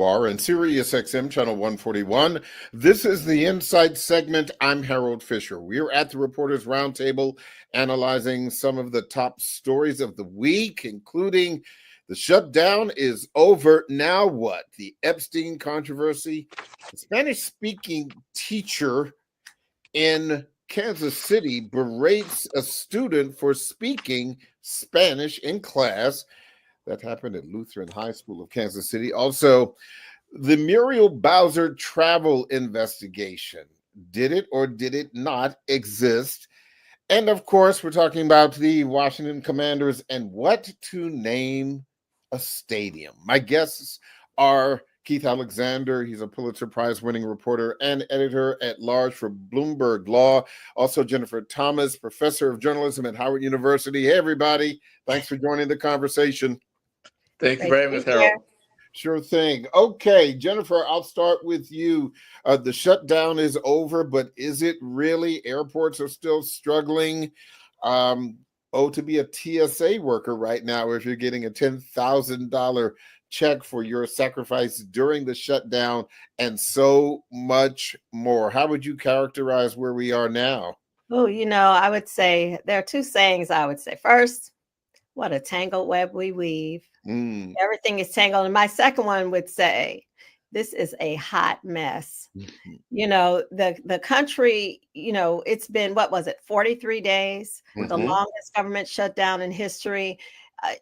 And Sirius XM channel 141. This is the Insight segment. I'm Harold Fisher. We're at the Reporters Roundtable analyzing some of the top stories of the week, including the shutdown is over. Now what? The Epstein controversy. A Spanish-speaking teacher in Kansas City berates a student for speaking Spanish in class. That happened at Lutheran High School of Kansas City. Also, the Muriel Bowser travel investigation. Did it or did it not exist? And of course, we're talking about the Washington Commanders and what to name a stadium. My guests are Keith Alexander. He's a Pulitzer Prize-winning reporter and editor-at-large for Bloomberg Law. Also, Jennifer Thomas, professor of journalism at Howard University. Hey, everybody. Thanks for joining the conversation. Thank you very much, Harold. Sure thing. Okay, Jennifer, I'll start with you. The shutdown is over, but is it really? Airports are still struggling. To be a TSA worker right now, if you're getting a $10,000 check for your sacrifice during the shutdown, and so much more. How would you characterize where we are now? Oh, I would say there are two sayings I would say. First, what a tangled web we weave. Everything is tangled. And my second one would say, this is a hot mess. The country, it's been, 43 days, the longest government shutdown in history.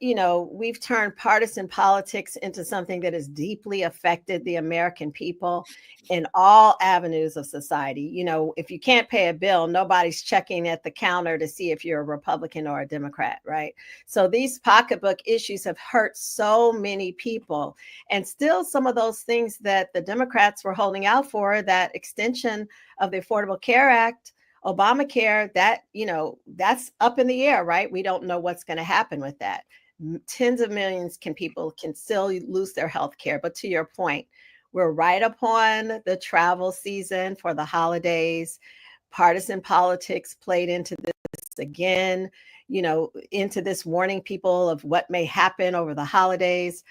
We've turned partisan politics into something that has deeply affected the American people in all avenues of society. If you can't pay a bill, nobody's checking at the counter to see if you're a Republican or a Democrat, right? So these pocketbook issues have hurt so many people. And still some of those things that the Democrats were holding out for, that extension of the Affordable Care Act, Obamacare, that's up in the air, right? We don't know what's going to happen with that. Tens of millions people can still lose their health care. But to your point, we're right upon the travel season for the holidays. Partisan politics played into this again, into this warning people of what may happen over the holidays.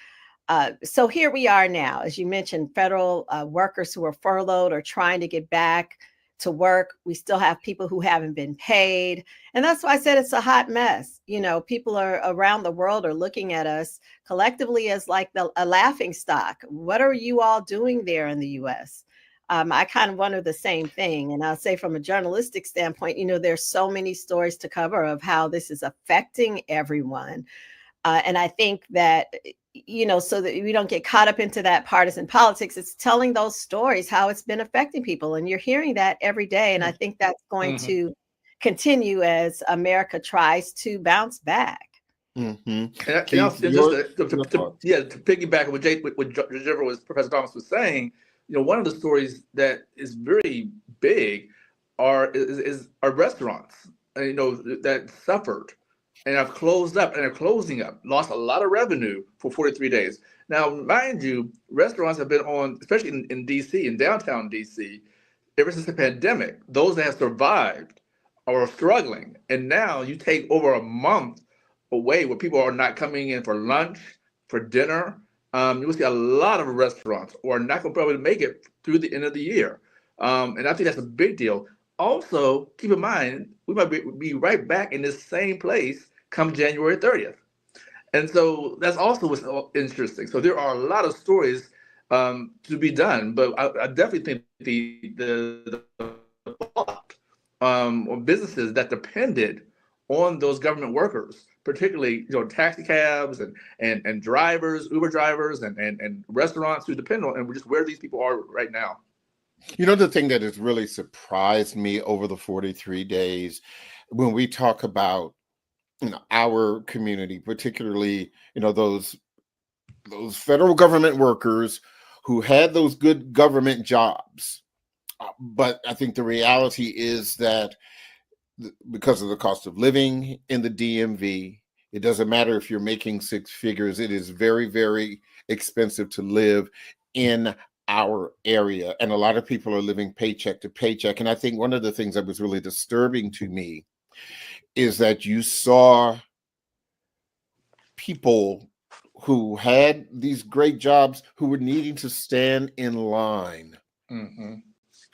So here we are now, as you mentioned, federal workers who are furloughed or trying to get back to work. We still have people who haven't been paid. And that's why I said it's a hot mess. People are around the world are looking at us collectively as like a laughing stock. What are you all doing there in the US? I kind of wonder the same thing. And I'll say from a journalistic standpoint, there's so many stories to cover of how this is affecting everyone. And I think that, so that we don't get caught up into that partisan politics, it's telling those stories, how it's been affecting people. And you're hearing that every day. And I think that's going to continue as America tries to bounce back. To piggyback on what Professor Thomas was saying, one of the stories that is very big are restaurants, that suffered and have closed up and are closing up, lost a lot of revenue for 43 days. Now, mind you, restaurants have been on, especially in D.C., in downtown D.C., ever since the pandemic. Those that have survived are struggling. And now you take over a month away where people are not coming in for lunch, for dinner. You will see a lot of restaurants are not going to probably make it through the end of the year. And I think that's a big deal. Also, keep in mind, we might be right back in this same place come January 30th. And so that's also what's interesting. So there are a lot of stories to be done, but I definitely think the businesses that depended on those government workers, particularly taxi cabs and drivers, Uber drivers and restaurants who depend on, and just where these people are right now. The thing that has really surprised me over the 43 days, when we talk about our community, particularly those federal government workers who had those good government jobs, but I think the reality is that because of the cost of living in the DMV, it doesn't matter if you're making six figures. It is very, very expensive to live in our area, and a lot of people are living paycheck to paycheck. And I think one of the things that was really disturbing to me is that you saw people who had these great jobs who were needing to stand in line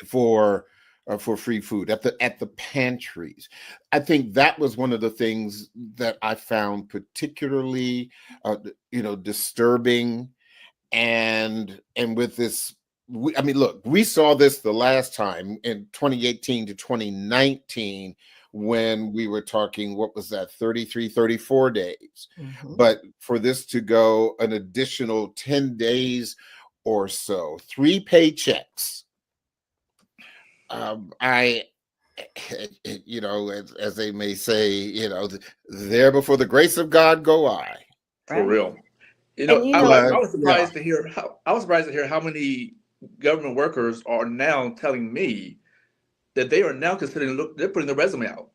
for free food at the pantries. I think that was one of the things that I found particularly disturbing. And with this, look, we saw this the last time in 2018 to 2019 when we were talking, what was that, 33, 34 days. But for this to go an additional 10 days or so, 3 paychecks, as they may say, there before the grace of God go I. For real. I was surprised to hear how many government workers are now telling me that they are now considering they're putting their resume out.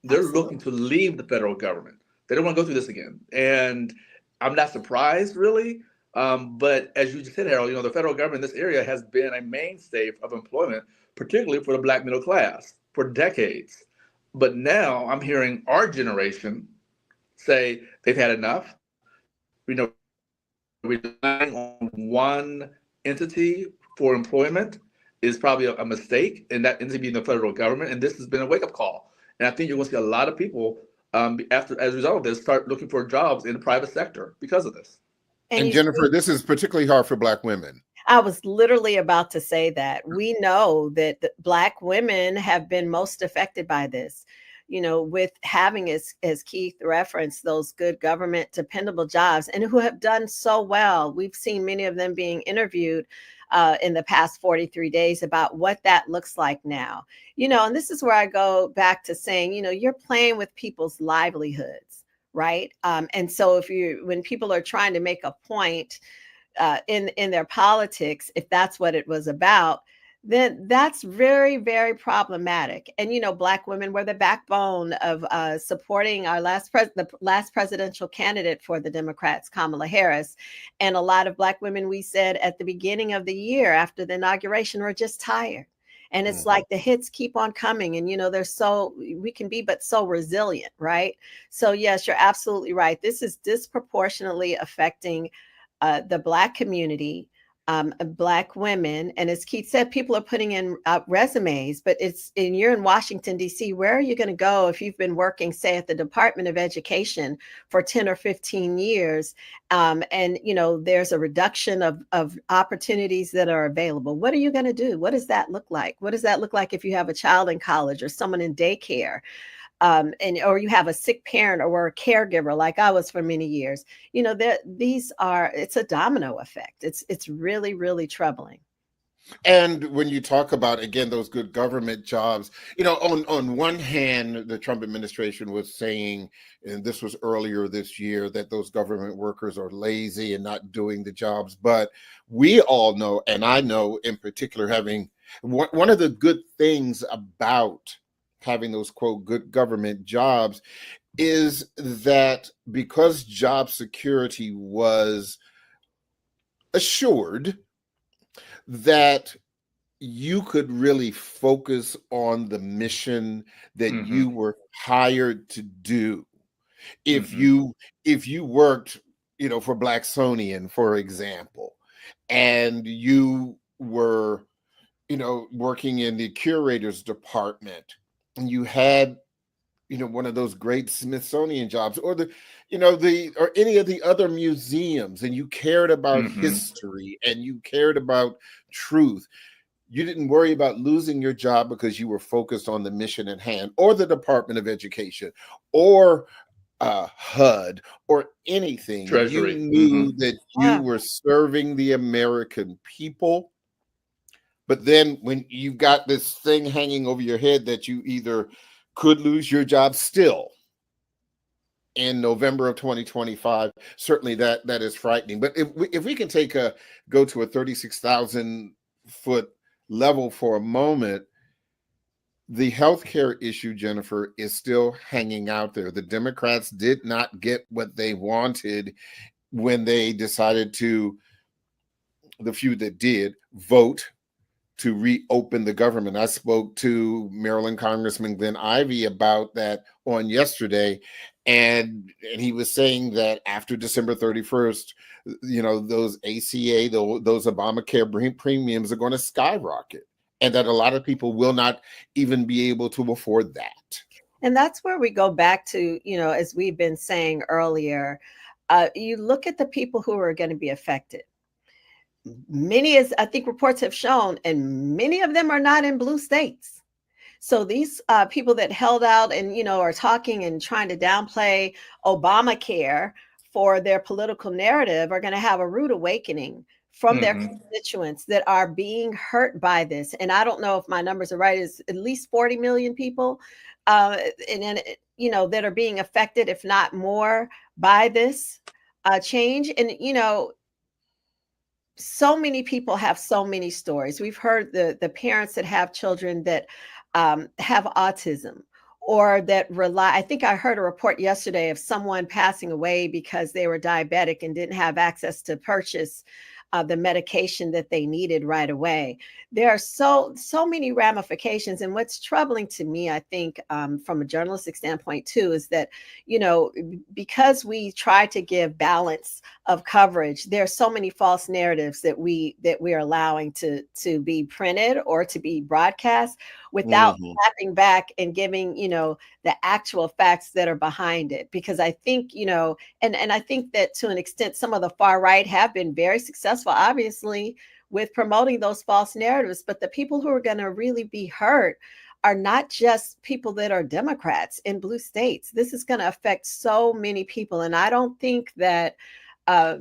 They're looking to leave the federal government. They don't want to go through this again. And I'm not surprised, really. But as you just said, Harold, the federal government in this area has been a mainstay of employment, particularly for the Black middle class, for decades. But now I'm hearing our generation say they've had enough. Relying on one entity for employment is probably a mistake, and that entity being the federal government. And this has been a wake-up call. And I think you're going to see a lot of people, as a result of this, start looking for jobs in the private sector because of this. And Jennifer, this is particularly hard for Black women. I was literally about to say that. We know that Black women have been most affected by this. With having, as Keith referenced, those good government dependable jobs and who have done so well. We've seen many of them being interviewed in the past 43 days about what that looks like now. And this is where I go back to saying, you're playing with people's livelihoods, right? And so when people are trying to make a point in their politics, if that's what it was about, then that's very, very problematic. And, Black women were the backbone of supporting our the last presidential candidate for the Democrats, Kamala Harris. And a lot of Black women, we said at the beginning of the year after the inauguration, were just tired. And it's like the hits keep on coming. And, we can be but so resilient, right? So, yes, you're absolutely right. This is disproportionately affecting the Black community. Black women. And as Keith said, people are putting in resumes, but you're in Washington, D.C. Where are you going to go if you've been working, say, at the Department of Education for 10 or 15 years? And, there's a reduction of opportunities that are available. What are you going to do? What does that look like? What does that look like if you have a child in college or someone in daycare? Or you have a sick parent or a caregiver like I was for many years, it's a domino effect. It's really, really troubling. And when you talk about, again, those good government jobs, on one hand, the Trump administration was saying, and this was earlier this year, that those government workers are lazy and not doing the jobs. But we all know, and I know in particular, having one of the good things about having those, quote, good government jobs is that because job security was assured, that you could really focus on the mission that you were hired to do. If you worked, for Blacksonian, for example, and you were, working in the curator's department, and you had, one of those great Smithsonian jobs, or or any of the other museums, and you cared about history and you cared about truth, you didn't worry about losing your job because you were focused on the mission at hand, or the Department of Education, or HUD, or anything. Treasury. You knew that you were serving the American people. But then when you've got this thing hanging over your head that you either could lose your job still in November of 2025, certainly that is frightening. But if we can go to a 36,000 foot level for a moment, the healthcare issue, Jennifer, is still hanging out there. The Democrats did not get what they wanted when they decided to, the few that did, vote to reopen the government. I spoke to Maryland Congressman Glenn Ivey about that on yesterday, And he was saying that after December 31st, those ACA, those Obamacare premiums are going to skyrocket, and that a lot of people will not even be able to afford that. And that's where we go back to, as we've been saying earlier, you look at the people who are going to be affected. Many, as I think reports have shown, and many of them are not in blue states. So these people that held out and, are talking and trying to downplay Obamacare for their political narrative are going to have a rude awakening from their constituents that are being hurt by this. And I don't know if my numbers are right, is at least 40 million people that are being affected, if not more, by this change. And, so many people have so many stories. We've heard the parents that have children that have autism or that rely. I think I heard a report yesterday of someone passing away because they were diabetic and didn't have access to purchase the medication that they needed right away. There are so many ramifications. And what's troubling to me, I think, from a journalistic standpoint too, is that, because we try to give balance of coverage, there are so many false narratives that we're allowing to be printed or to be broadcast without stepping back and giving, the actual facts that are behind it. Because I think, and I think that to an extent, some of the far right have been very successful, obviously, with promoting those false narratives. But the people who are going to really be hurt are not just people that are Democrats in blue states. This is going to affect so many people. And I don't think that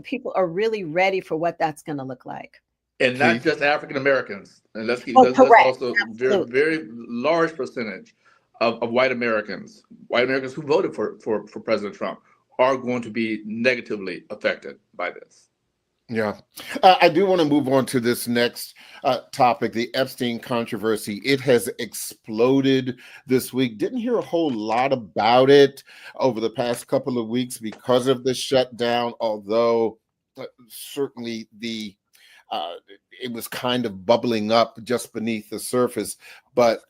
people are really ready for what that's going to look like. And not just African Americans. And that's also very, very large percentage of white Americans who voted for President Trump are going to be negatively affected by this. Yeah. I do want to move on to this next topic, the Epstein controversy. It has exploded this week. Didn't hear a whole lot about it over the past couple of weeks because of the shutdown, although certainly it was kind of bubbling up just beneath the surface. But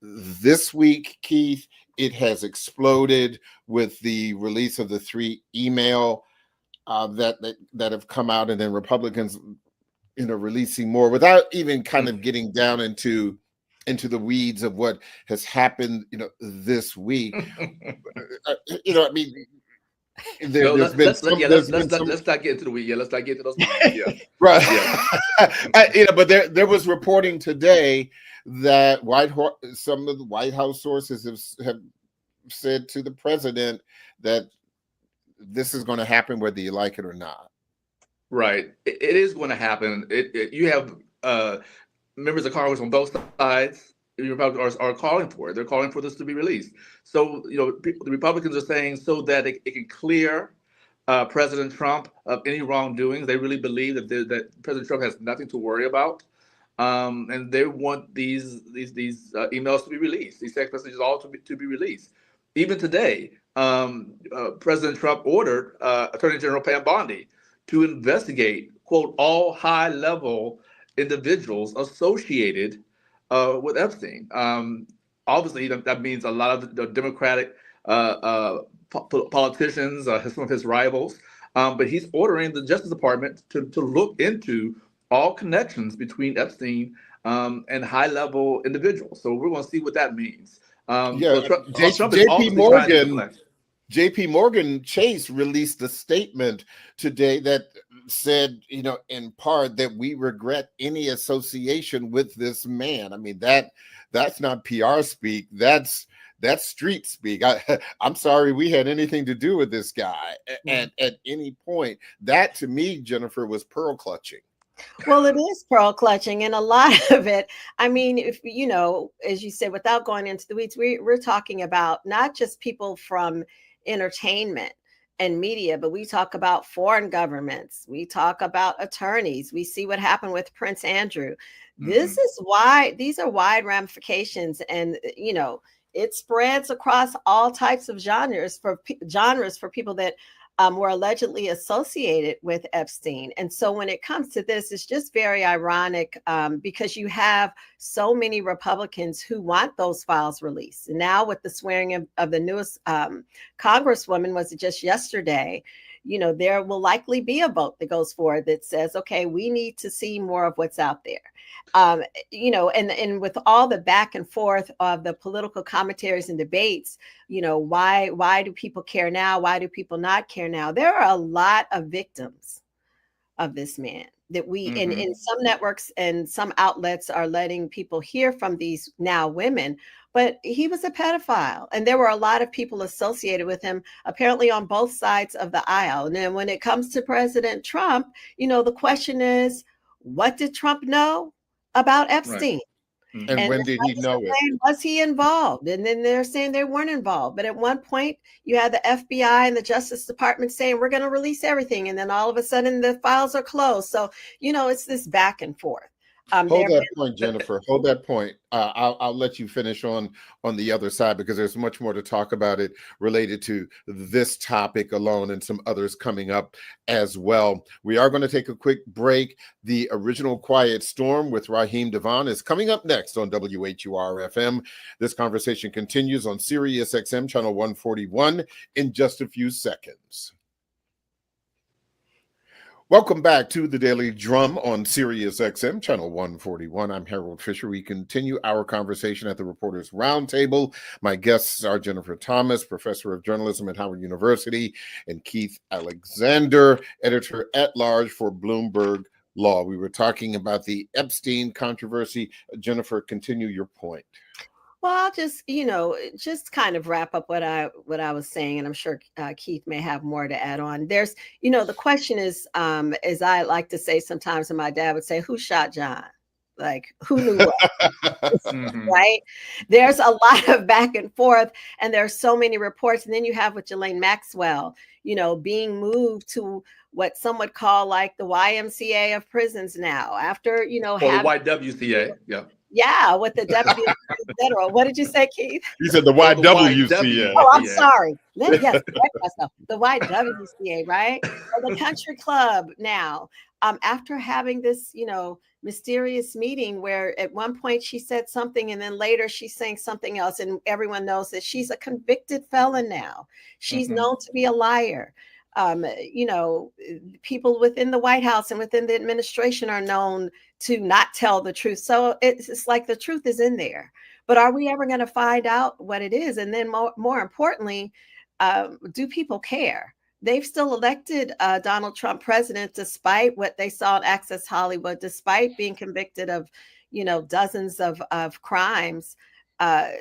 this week, Keith, it has exploded with the release of the 3 email that have come out, and then Republicans, releasing more without even kind of getting down into the weeds of what has happened, this week. I mean, let's not get into the weeds. Yeah, let's not get into those weeds. Yeah, right. Yeah. But there was reporting today that some of the White House sources have said to the president that this is going to happen whether you like it or not. Right. It is going to happen. You have members of Congress on both sides are calling for it. They're calling for this to be released. So, the Republicans are saying so that it can clear President Trump of any wrongdoings. They really believe that President Trump has nothing to worry about. And they want these emails to be released, these text messages all to be released. Even today, President Trump ordered Attorney General Pam Bondi to investigate, quote, all high-level individuals associated with Epstein. Obviously, that means a lot of the Democratic politicians, some of his rivals, but he's ordering the Justice Department to look into all connections between Epstein and high-level individuals. So we're going to see what that means. JP Morgan Chase released a statement today that said, in part, that we regret any association with this man. I mean, that's not PR speak. That's street speak. I'm sorry we had anything to do with this guy at any point. That, to me, Jennifer, was pearl clutching. Well, it is pearl clutching, and a lot of it, I mean, if as you said, without going into the weeds, we're talking about not just people from entertainment and media, but we talk about foreign governments, we talk about attorneys, we see what happened with Prince Andrew. This is why these are wide ramifications, and it spreads across all types of genres for people that were allegedly associated with Epstein. And so when it comes to this, it's just very ironic because you have so many Republicans who want those files released. And now with the swearing of the newest Congresswoman, was it just yesterday? There will likely be a vote that goes forward that says, okay, we need to see more of what's out there. And with all the back and forth of the political commentaries and debates, why do people care now? Why do people not care now? There are a lot of victims of this man that we, in some networks and some outlets are letting people hear from these now women, but he was a pedophile. And there were a lot of people associated with him, apparently on both sides of the aisle. And then when it comes to President Trump, the question is, what did Trump know about Epstein? Right. And when did he know it? Was he involved? And then they're saying they weren't involved. But at one point, you had the FBI and the Justice Department saying, we're going to release everything. And then all of a sudden, the files are closed. So, it's this back and forth. Hold that point, Jennifer. Hold that point. I'll let you finish on the other side, because there's much more to talk about it related to this topic alone and some others coming up as well. We are going to take a quick break. The Original Quiet Storm with Raheem Devon is coming up next on WHUR-FM. This conversation continues on Sirius XM channel 141 in just a few seconds. Welcome back to the Daily Drum on Sirius XM, channel 141. I'm Harold Fisher. We continue our conversation at the Reporters Roundtable. My guests are Jennifer Thomas, professor of journalism at Howard University, and Keith Alexander, editor-at-large for Bloomberg Law. We were talking about the Epstein controversy. Jennifer, continue your point. Well, I'll just kind of wrap up what I was saying, and I'm sure Keith may have more to add on. There's, the question is, as I like to say sometimes, and my dad would say, who shot John? Like, who knew what? Right? There's a lot of back and forth, and there's so many reports. And then you have with Ghislaine Maxwell, being moved to what some would call like the YMCA of prisons now, after, or the YWCA, yeah. Yeah, with the deputy general. What did you say, Keith? You said the YWCA. Oh, I'm sorry. Yes, correct myself. The YWCA, right? Or the country club now. After having this, mysterious meeting where at one point she said something and then later she's saying something else, and everyone knows that she's a convicted felon now. She's known to be a liar. People within the White House and within the administration are known to not tell the truth. So it's like the truth is in there. But are we ever going to find out what it is? And then more importantly, do people care? They've still elected Donald Trump president despite what they saw in Access Hollywood, despite being convicted of, dozens of crimes.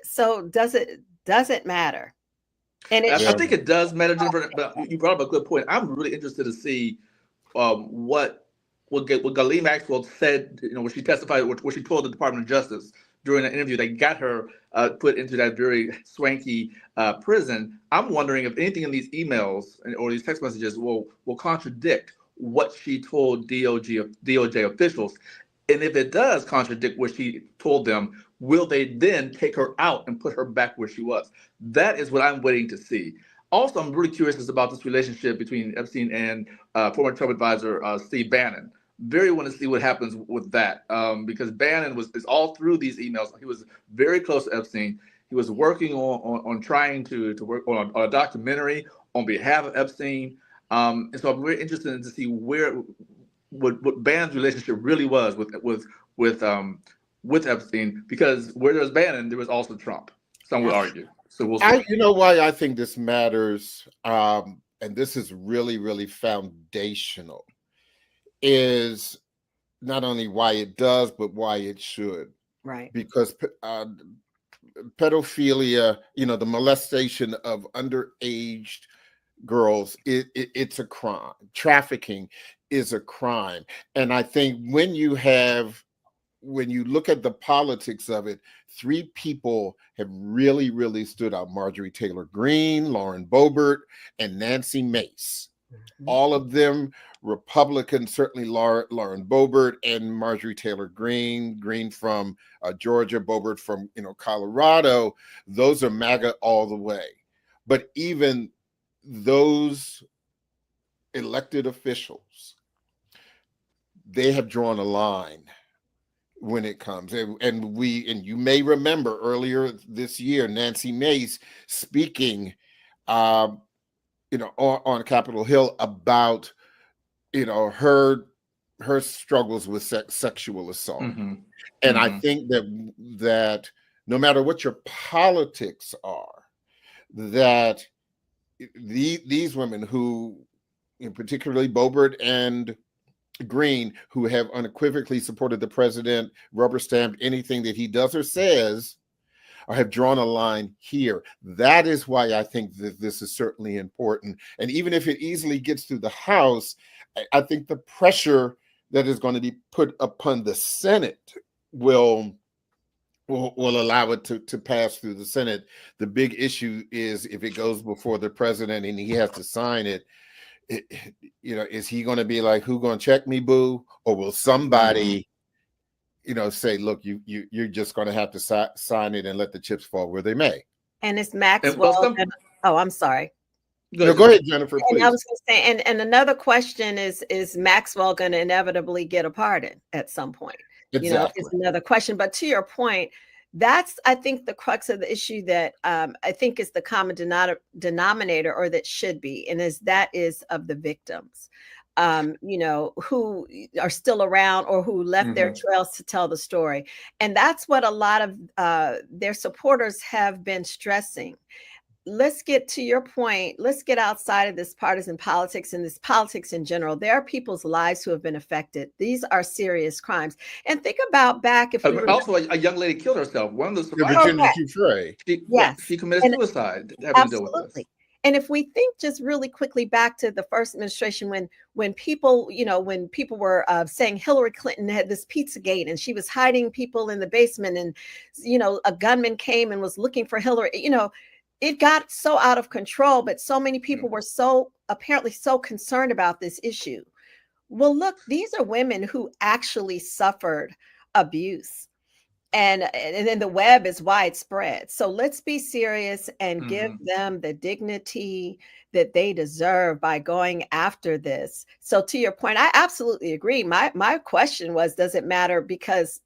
So does it matter? And I think it does matter, Jennifer. But you brought up a good point. I'm really interested to see what Ghislaine Maxwell said. When she testified, what she told the Department of Justice during an interview that got her put into that very swanky prison. I'm wondering if anything in these emails or these text messages will contradict what she told DOJ officials. And if it does contradict what she told them, will they then take her out and put her back where she was? That is what I'm waiting to see. Also, I'm really curious about this relationship between Epstein and former Trump advisor Steve Bannon. Very want to see what happens with that, because Bannon is all through these emails. He was very close to Epstein. He was working on trying to work on a documentary on behalf of Epstein. And so I'm very interested to see what Bannon's relationship really was with Epstein, because where there's Bannon, there was also Trump. Some would argue. So we'll see. You know why I think this matters, and this is really, really foundational, is not only why it does, but why it should. Right. Because pedophilia, the molestation of underage girls, it's a crime. Trafficking is a crime. And I think when you look at the politics of it, three people have really, really stood out: Marjorie Taylor Greene, Lauren Boebert, and Nancy Mace. All of them Republicans, certainly Lauren Boebert and Marjorie Taylor Greene from Georgia, Boebert from Colorado. Those are MAGA all the way. But even those elected officials, they have drawn a line when it comes. And you may remember earlier this year, Nancy Mace speaking, on Capitol Hill about, her struggles with sexual assault. Mm-hmm. And I think that no matter what your politics are, that these women who, particularly Boebert and Green, who have unequivocally supported the president, rubber stamped anything that he does or says, or have drawn a line here. That is why I think that this is certainly important. And even if it easily gets through the House, I think the pressure that is going to be put upon the Senate will allow it to pass through the Senate. The big issue is if it goes before the president and he has to sign it, is he going to be like, who going to check me, boo? Or will somebody, say, look, you're just going to have to sign it and let the chips fall where they may. And it's Maxwell. I'm sorry. Go ahead, Jennifer, please. And I was going to say, and another question is Maxwell going to inevitably get a pardon at some point? Exactly. Is another question. But to your point, that's, I think, the crux of the issue that I think is the common denominator, or that should be, and that is of the victims, who are still around or who left their trails to tell the story. And that's what a lot of their supporters have been stressing. Let's get to your point. Let's get outside of this partisan politics and this politics in general. There are people's lives who have been affected. These are serious crimes. And think about back if also a young lady killed herself. One of the survivors. She committed suicide. Absolutely. And if we think just really quickly back to the first administration, when people were saying Hillary Clinton had this Pizzagate and she was hiding people in the basement, and a gunman came and was looking for Hillary, it got so out of control, but so many people were apparently so concerned about this issue. Well, look, these are women who actually suffered abuse, and then the web is widespread. So let's be serious and give them the dignity that they deserve by going after this. So to your point, I absolutely agree. My question was, does it matter because,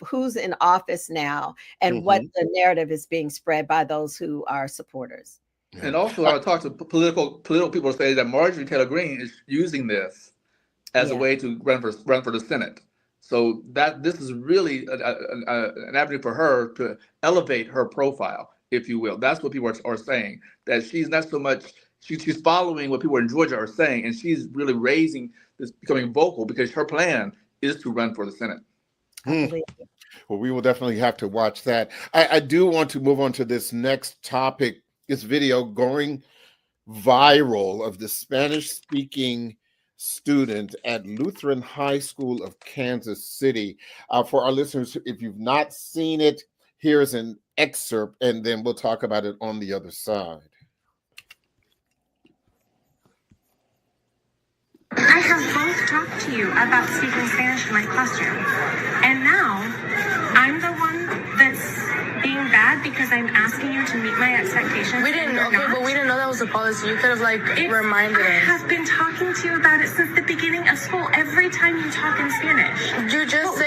who's in office now and what the narrative is being spread by those who are supporters? And also, I talked to political people say that Marjorie Taylor Greene is using this as a way to run for the Senate. So that this is really an avenue for her to elevate her profile, if you will. That's what people are saying, that she's not so much, she's following what people in Georgia are saying, and she's really raising this, becoming vocal, because her plan is to run for the Senate. Well, we will definitely have to watch that. I do want to move on to this next topic. This video going viral of the Spanish-speaking student at Lutheran High School of Kansas City. For our listeners, if you've not seen it, here's an excerpt, and then we'll talk about it on the other side. I have both talked to you about speaking Spanish in my classroom, and now I'm the one that's being bad because I'm asking you to meet my expectations. We didn't know that was a policy. You could have reminded us. I have been talking to you about it since the beginning of school. Every time you talk in Spanish, you just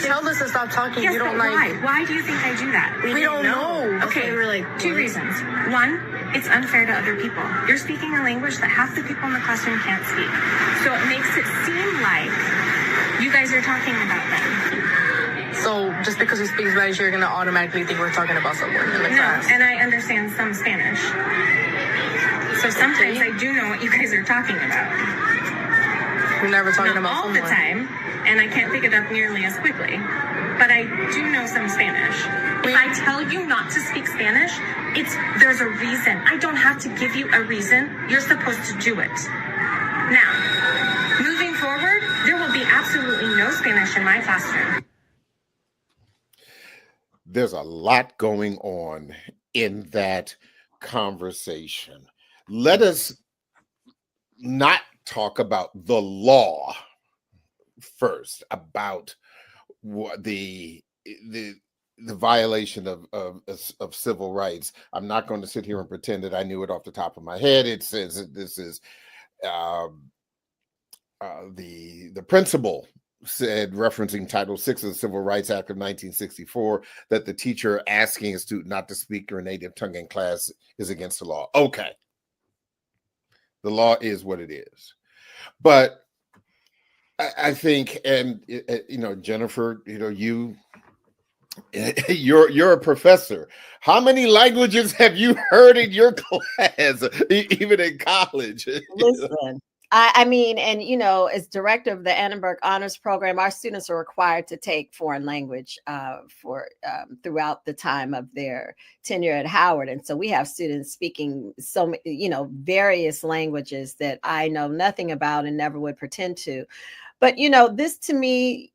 tell us to stop talking. Yes, you don't why? Why do you think I do that? We don't know. Okay, two reasons. One, it's unfair to other people. You're speaking a language that half the people in the classroom can't speak. So it makes it seem like you guys are talking about them. So just because we speak Spanish, you're going to automatically think we're talking about someone in the class. And I understand some Spanish. So sometimes I do know what you guys are talking about. We're never talking Not about all someone. the time, and I can't pick it up nearly as quickly. But I do know some Spanish. If I tell you not to speak Spanish, there's a reason. I don't have to give you a reason. You're supposed to do it. Now, moving forward, there will be absolutely no Spanish in my classroom. There's a lot going on in that conversation. Let us not talk about the law first, about what the violation of civil rights. I'm not going to sit here and pretend that I knew it off the top of my head. It says that this is um, the principal said, referencing Title VI of the Civil Rights Act of 1964, that the teacher asking a student not to speak their native tongue in class is against the law. Okay. The law is what it is. But I think, and Jennifer, you're a professor. How many languages have you heard in your class, even in college? Listen, I mean, and as director of the Annenberg Honors Program, our students are required to take foreign language for throughout the time of their tenure at Howard, and so we have students speaking various languages that I know nothing about and never would pretend to. But this to me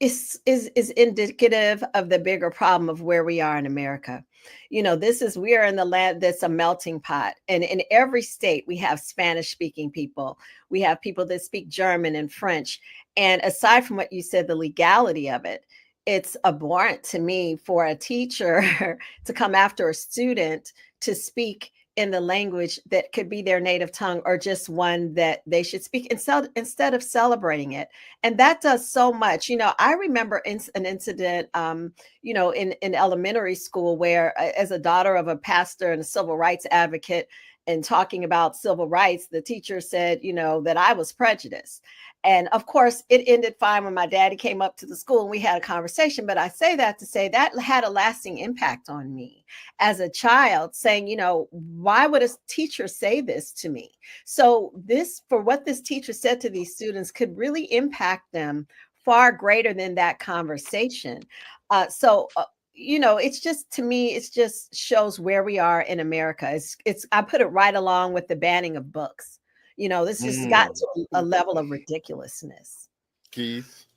is indicative of the bigger problem of where we are in America. We are in the land that's a melting pot. And in every state, we have Spanish speaking people. We have people that speak German and French. And aside from what you said, the legality of it, it's abhorrent to me for a teacher to come after a student to speak in the language that could be their native tongue, or just one that they should speak instead of celebrating it. And that does so much. I remember an incident, in elementary school where, as a daughter of a pastor and a civil rights advocate, and talking about civil rights, the teacher said, that I was prejudiced. And of course, it ended fine when my daddy came up to the school and we had a conversation. But I say that to say that had a lasting impact on me as a child, saying, why would a teacher say this to me? So what this teacher said to these students could really impact them far greater than that conversation. It's just, to me, it just shows where we are in America. I put it right along with the banning of books. This just got to a level of ridiculousness. Keith?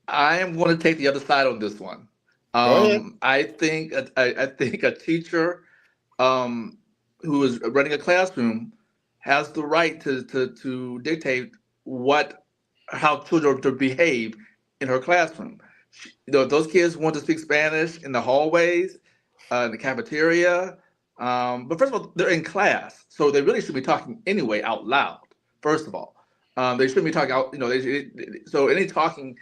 I am going to take the other side on this one. I think a teacher who is running a classroom has the right to dictate how children are to behave in her classroom. Those kids want to speak Spanish in the hallways, in the cafeteria. But first of all, they're in class, so they really should be talking anyway out loud. First of all, they shouldn't be talking out. So any talking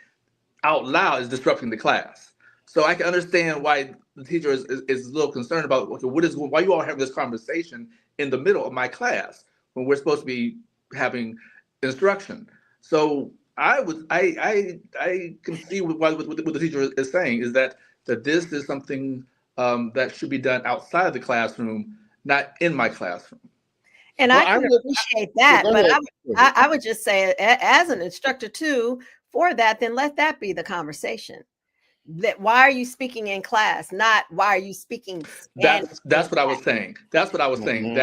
out loud is disrupting the class. So I can understand why the teacher is a little concerned about, okay, why you all having this conversation in the middle of my class when we're supposed to be having instruction. So I can see what the teacher is saying is that this is something that should be done outside of the classroom, not in my classroom. And I can appreciate that, but I would just say, as an instructor too, for that, then let that be the conversation. That why are you speaking in class, not why are you speaking Spanish? That's what I was saying. That's what I was saying.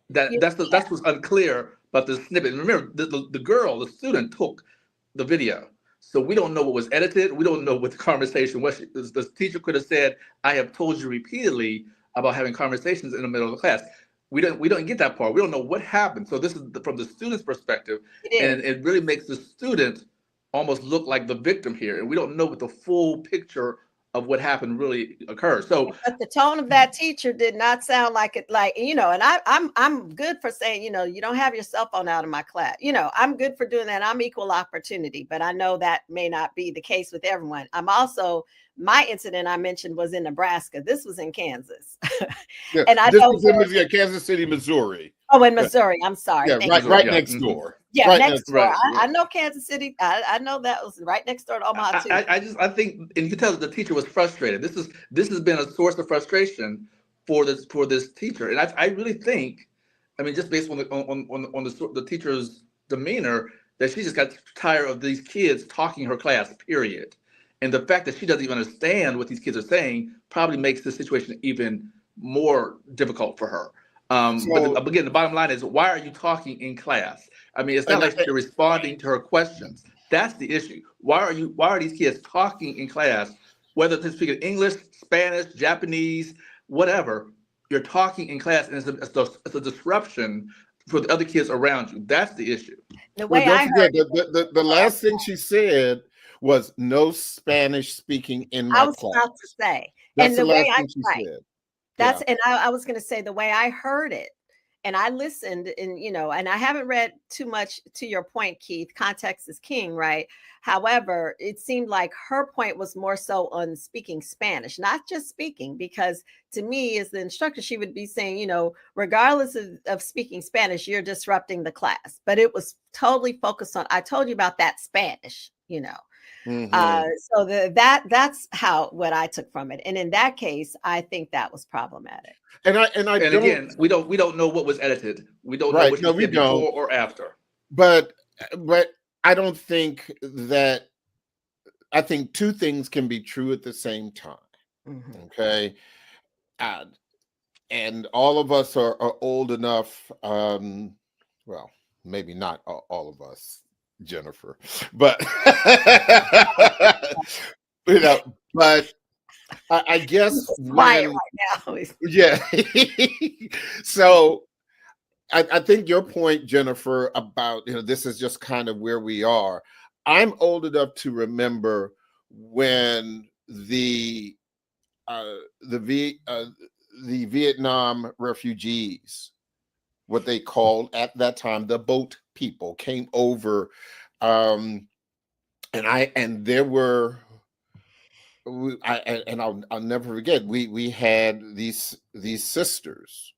That's what's unclear. But the snippet. Remember, the student took the video. So we don't know what was edited. We don't know what the conversation was. The teacher could have said, I have told you repeatedly about having conversations in the middle of the class. We don't get that part. We don't know what happened. So this is from the student's perspective. And it really makes the student almost look like the victim here. And we don't know what the full picture of what happened really occurred. So, but the tone of that teacher did not sound like it, and I'm good for saying, you don't have your cell phone out of my class. I'm good for doing that. I'm equal opportunity, but I know that may not be the case with everyone. My incident I mentioned was in Nebraska. This was in Kansas. Yeah, and this was in Kansas City, Missouri. Oh, in Missouri. I'm sorry. Yeah, right next door. Yeah, right next door. I know Kansas City. I know that was right next door to Omaha too. I think, and you can tell that the teacher was frustrated. This has been a source of frustration for this teacher, and I really think, just based on the teacher's demeanor, that she just got tired of these kids talking her class. Period. And the fact that she doesn't even understand what these kids are saying probably makes the situation even more difficult for her. But again, the bottom line is, why are you talking in class? It's not like you're responding to her questions. That's the issue. Why are these kids talking in class, whether they're speaking English, Spanish, Japanese, whatever? You're talking in class, and it's a disruption for the other kids around you. That's the issue. The way I heard the last thing she said was no Spanish speaking in my class. I was about to say, that's and the last way thing she said. That's and I was going to say the way I heard it And I listened, and and I haven't read too much. To your point, Keith, context is king, right? However, it seemed like her point was more so on speaking Spanish, not just speaking, because to me, as the instructor, she would be saying, regardless of speaking Spanish, you're disrupting the class. But it was totally focused on, I told you about that Spanish, so that's what I took from it. And in that case, I think that was problematic. And again, we don't know what was edited. We don't know right, what no, you we said don't. before or after. But I don't think that. I think two things can be true at the same time. Mhm. Okay, and all of us are old enough. Well, maybe not all of us, Jennifer, but but I guess Quiet right now. yeah. So I think your point, Jennifer, about this is just kind of where we are. I'm old enough to remember when the Vietnam refugees, what they called at that time the boat people, came over, and there were. I'll never forget. We had these sisters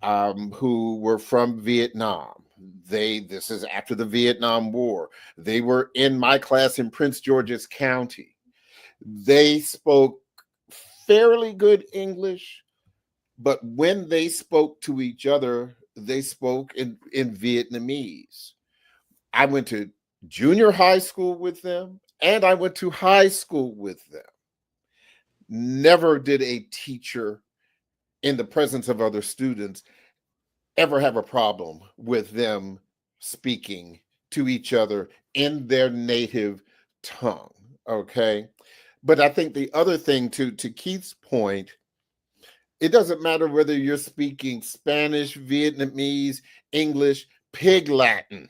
who were from Vietnam. This is after the Vietnam War. They were in my class in Prince George's County. They spoke fairly good English, but when they spoke to each other, they spoke in Vietnamese. I went to junior high school with them, and I went to high school with them. Never did a teacher in the presence of other students ever have a problem with them speaking to each other in their native tongue. Okay. But I think the other thing, to Keith's point, it doesn't matter whether you're speaking Spanish, Vietnamese, English, Pig Latin.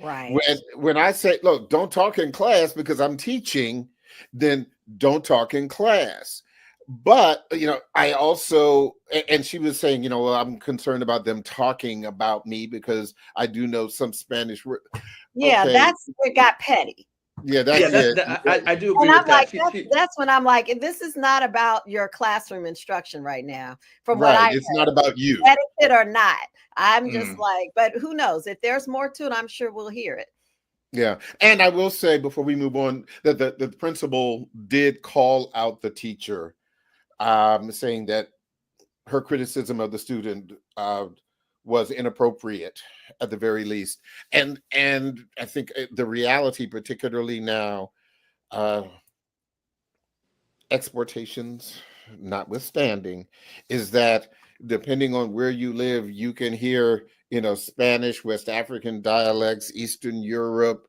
Right. When I say, look, don't talk in class because I'm teaching, then don't talk in class. But, I also, and she was saying, well, I'm concerned about them talking about me because I do know some Spanish. Yeah, okay. That's where it got petty. Yeah, that's it. I do agree and with I'm that. Like, that's when I'm like, this is not about your classroom instruction right now. From right, what I it's heard, not about you. Etiquette or not. I'm just like, but who knows? If there's more to it, I'm sure we'll hear it. Yeah. And I will say before we move on that the principal did call out the teacher, saying that her criticism of the student was inappropriate at the very least. And I think the reality, particularly now, exportations notwithstanding, is that depending on where you live, you can hear, Spanish, West African dialects, Eastern Europe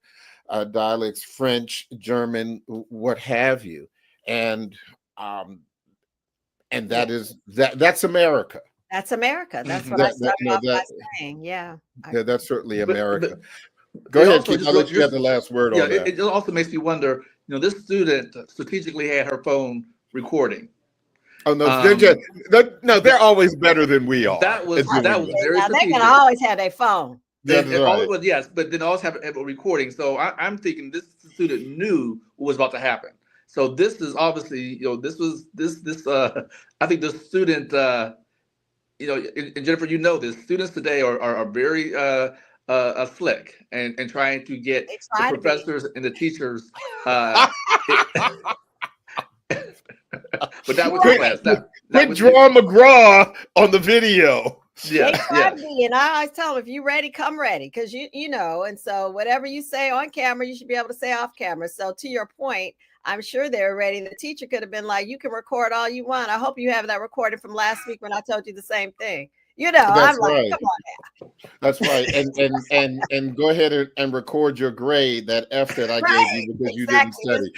dialects, French, German, what have you. And that's America. That's America. That's what I started off by saying. Yeah. That's certainly America. But Go ahead, Keith. I'll let you have the last word on that. It also makes me wonder, this student strategically had her phone recording. Oh no, they're always better than we are. That was very strategic. They can always have their phone. Yes, but then always have a recording. So I'm thinking this student knew what was about to happen. So this is obviously, this I think the student, and Jennifer, this, students today are very slick and trying to get the professors and the teachers. But that was class. Quit drawing McGraw on the video. Yeah, and I always tell them, if you're ready, come ready, because you know. And so whatever you say on camera, you should be able to say off camera. So to your point, I'm sure they're ready. The teacher could have been like, "You can record all you want. I hope you have that recorded from last week when I told you the same thing." That's I'm like, right. Come on now. That's right. And go ahead and record your grade, that F that I gave you because you didn't study.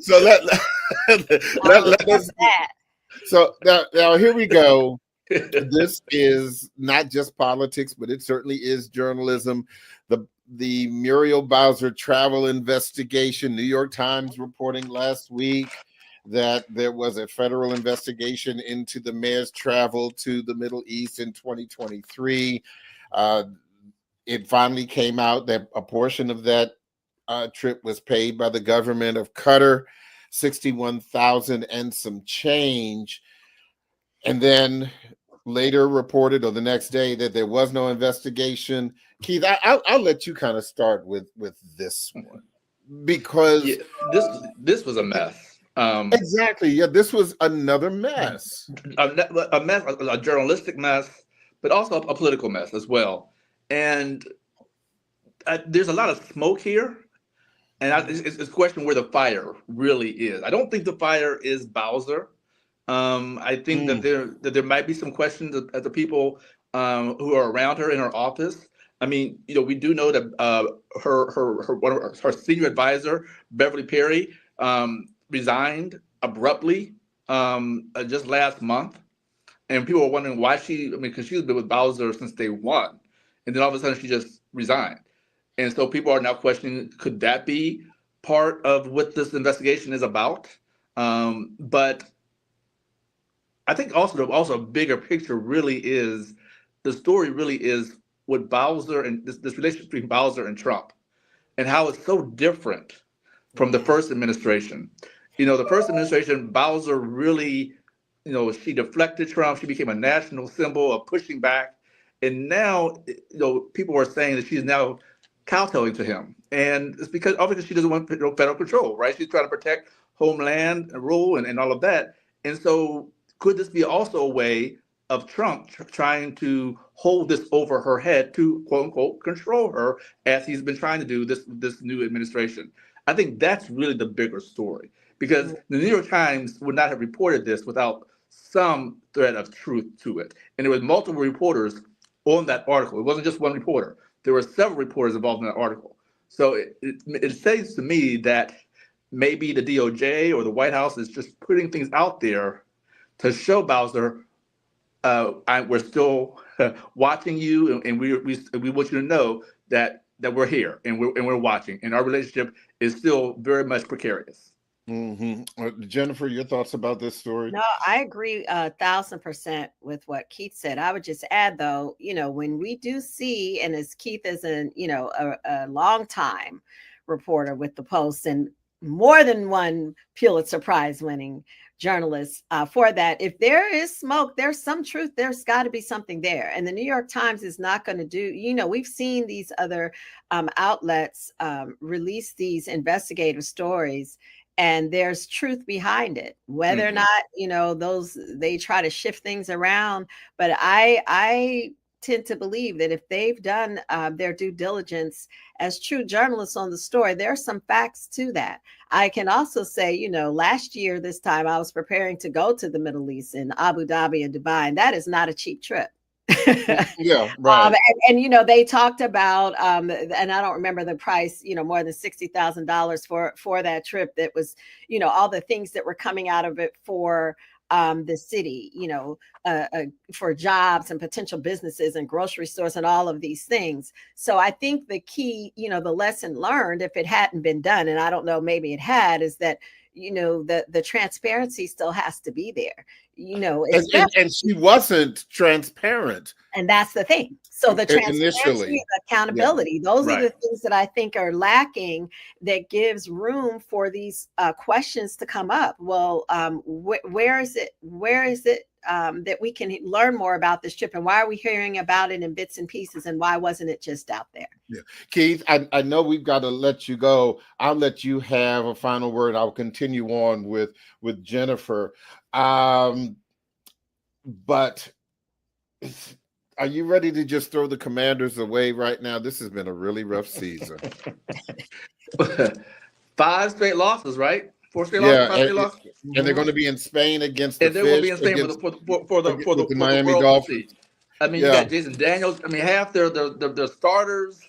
So let us. So now here we go. This is not just politics, but it certainly is journalism. The Muriel Bowser travel investigation, New York Times reporting last week that there was a federal investigation into the mayor's travel to the Middle East in 2023. It finally came out that a portion of that trip was paid by the government of Qatar, 61,000 and some change. And then later reported, or the next day, that there was no investigation. Keith, I'll let you kind of start with this one, because this was a mess. Exactly. Yeah, this was another mess. A mess, a journalistic mess, but also a political mess as well. And there's a lot of smoke here. And it's a question where the fire really is. I don't think the fire is Bowser. I think that there might be some questions at the people who are around her in her office. I mean, we do know that her senior advisor, Beverly Perry, resigned abruptly just last month, and people were wondering why because she's been with Bowser since day one, and then all of a sudden she just resigned, and so people are now questioning, could that be part of what this investigation is about? But I think also a bigger picture the story really is what Bowser and this relationship between Bowser and Trump, and how it's so different from the first administration. The first administration, Bowser really, she deflected Trump. She became a national symbol of pushing back. And now, people are saying that she's now kowtowing to him. And it's because obviously she doesn't want federal control, right? She's trying to protect homeland rule and all of that. And so could this be also a way of Trump trying to hold this over her head to, quote unquote, control her, as he's been trying to do this new administration? I think that's really the bigger story, because the New York Times would not have reported this without some thread of truth to it. And there were multiple reporters on that article. It wasn't just one reporter. There were several reporters involved in that article. So it says to me that maybe the DOJ or the White House is just putting things out there to show Bowser, we're still watching you, and we want you to know that we're here and we're watching, and our relationship is still very much precarious. Jennifer, your thoughts about this story? No, I agree 1,000% with what Keith said. I would just add, though, when we do see, and as Keith is a long time reporter with the Post and more than one Pulitzer Prize winning journalist for that, if there is smoke, there's some truth, there's got to be something there. And the New York Times is not going to do, we've seen these other outlets release these investigative stories, and there's truth behind it, whether or not, they try to shift things around. But I tend to believe that if they've done their due diligence as true journalists on the story, there are some facts to that. I can also say, last year, this time, I was preparing to go to the Middle East in Abu Dhabi and Dubai, and that is not a cheap trip. Yeah, right. And they talked about, and I don't remember the price, more than $60,000 for that trip. That was, all the things that were coming out of it for the city, for jobs and potential businesses and grocery stores and all of these things. So I think the key, the lesson learned, if it hadn't been done, and I don't know, maybe it had, is that, the transparency still has to be there, and she wasn't transparent. And that's the thing. So the transparency, the accountability, those are the things that I think are lacking, that gives room for these questions to come up. Well, where is it that we can learn more about this trip, and why are we hearing about it in bits and pieces, and why wasn't it just out there? Yeah. Keith, I know we've got to let you go. I'll let you have a final word. I'll continue on with Jennifer. But are you ready to just throw the Commanders away right now? This has been a really rough season. 5 straight losses, right? 4 straight losses, 5 straight losses. And they're going to be in Spain against the Fish. And they're going to be in Spain for the Miami World Dolphins. I mean, you got Jason Daniels. I mean, half their starters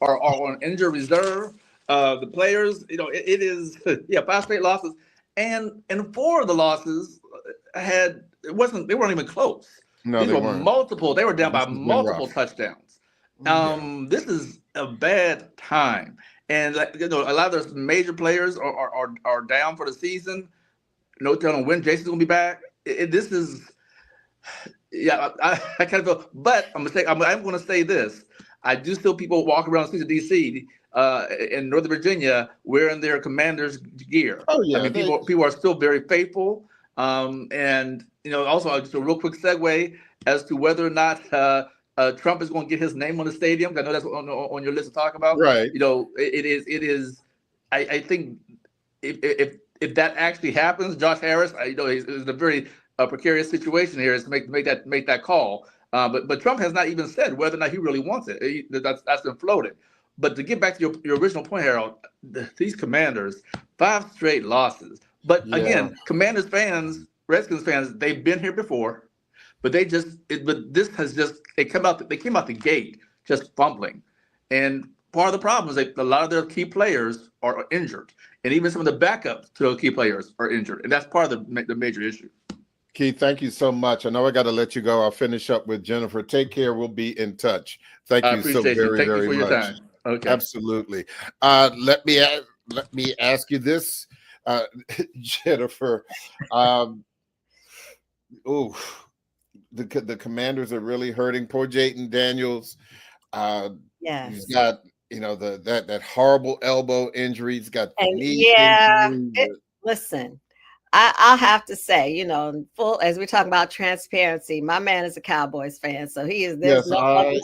are on injured reserve. The players, it is 5 straight losses, and 4 of the losses they weren't even close. No, these they were weren't. Multiple. They were down by multiple touchdowns. This is a bad time, and a lot of those major players are down for the season. no telling when Jason's gonna be back. This is, yeah, I kind of feel. But I'm gonna say this. I do still people walk around the streets of D.C. In Northern Virginia wearing their Commanders gear. Oh yeah, I mean, people are still very faithful. And also just a real quick segue as to whether or not Trump is going to get his name on the stadium. I know that's on your list to talk about. right. It is. I think if that actually happens, Josh Harris, he's in a very precarious situation here is to make that call. But Trump has not even said whether or not he really wants it. That's been floated. But to get back to your original point, Harold, these Commanders, 5 straight losses. But again, Commanders fans, Redskins fans, they've been here before, but they came out the gate just fumbling. And part of the problem is that a lot of their key players are injured, and even some of the backups to those key players are injured, and that's part of the major issue. Keith, thank you so much. I know I got to let you go. I'll finish up with Jennifer. Take care. We'll be in touch. Thank you so very, Thank you for your much. time. Okay. Absolutely. Let me ask you this, Jennifer. The Commanders are really hurting. Poor Jayden Daniels. Yes. He's got that horrible elbow injury. He's got knee injury. Listen, I'll have to say, full as we're talking about transparency, my man is a Cowboys fan, so he is. Yes, I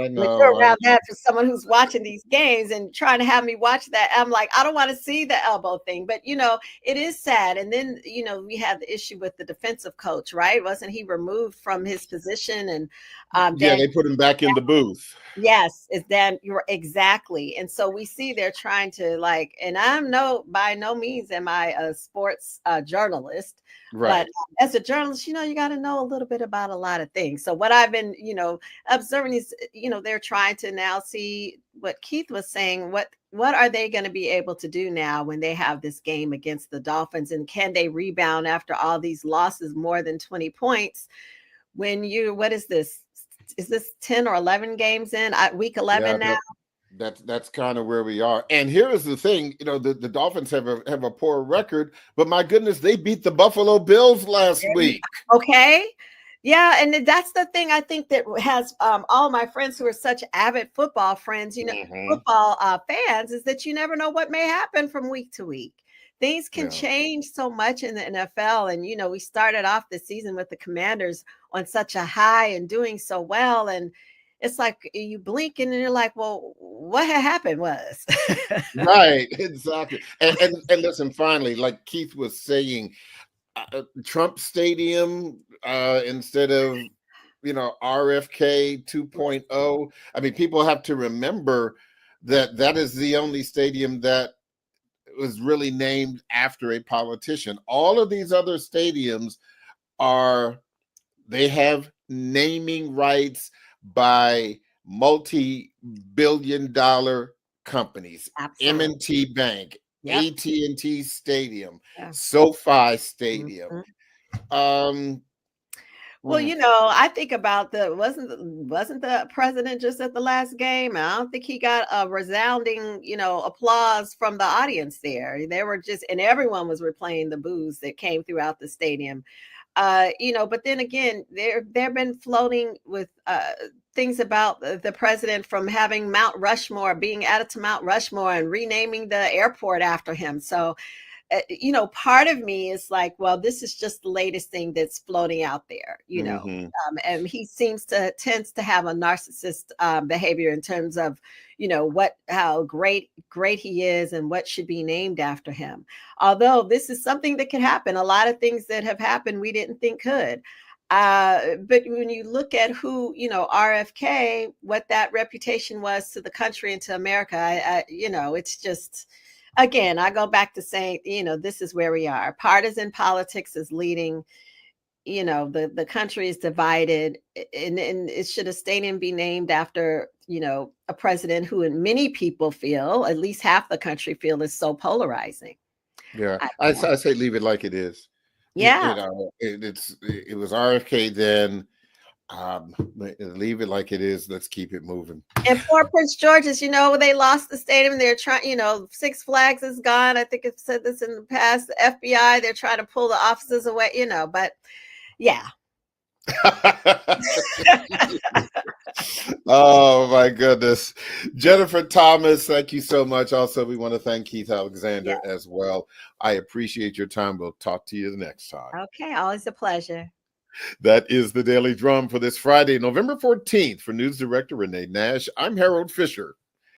know. Around that for someone who's watching these games and trying to have me watch that, I'm like, I don't want to see the elbow thing, but it is sad. And then we had the issue with the defensive coach, right? Wasn't he removed from his position? And they put him back in the booth. Yes, it's Dan. You're exactly. And so we see they're trying to and I'm by no means am I a sports journalist, right. But as a journalist, you got to know a little bit about a lot of things. So what I've been, observing is, they're trying to now see what Keith was saying. What are they going to be able to do now when they have this game against the Dolphins, and can they rebound after all these losses, more than 20 points? When what is this? Is this 10 or 11 games in week 11 now? That's kind of where we are. And here is the thing, the Dolphins have a poor record, but my goodness, they beat the Buffalo Bills last week. Okay. Yeah, and that's the thing I think that has all my friends who are such avid football friends, football fans, is that you never know what may happen from week to week. Things can change so much in the NFL. And, we started off the season with the Commanders on such a high and doing so well. And it's like you blink and you're like, well, what had happened was. Right, exactly. And listen, finally, like Keith was saying, Trump Stadium instead of, RFK 2.0. I mean, people have to remember that is the only stadium that was really named after a politician. All of these other stadiums they have naming rights by multi-billion-dollar companies. Absolutely. M&T Bank, AT&T Stadium, SoFi Stadium. Well, I think about wasn't the president just at the last game? I don't think he got a resounding, applause from the audience there. They were and everyone was replaying the boos that came throughout the stadium. But then again, they've been floating with things about the president from having Mount Rushmore, being added to Mount Rushmore and renaming the airport after him. So, part of me is like, well, this is just the latest thing that's floating out there, and he tends to have a narcissist behavior in terms of, how great he is and what should be named after him. Although this is something that could happen. A lot of things that have happened we didn't think could. But when you look at who, RFK, what that reputation was to the country and to America, it's just, again, I go back to saying, this is where we are. Partisan politics is leading. The country is divided, and should a stadium be named after, a president who many people feel, at least half the country feel, is so polarizing. Yeah, I say leave it like it is. Yeah, it was RFK then. Leave it like it is. Let's keep it moving. And poor Prince George's, they lost the stadium. They're trying, Six Flags is gone. I think I've said this in the past. The FBI, they're trying to pull the officers away, but yeah. Oh my goodness. Jennifer Thomas, thank you so much. Also, we want to thank Keith Alexander as well. I appreciate your time. We'll talk to you the next time. Okay, always a pleasure. That is the Daily Drum for this Friday, November 14th. For News Director Renee Nash, I'm Harold Fisher.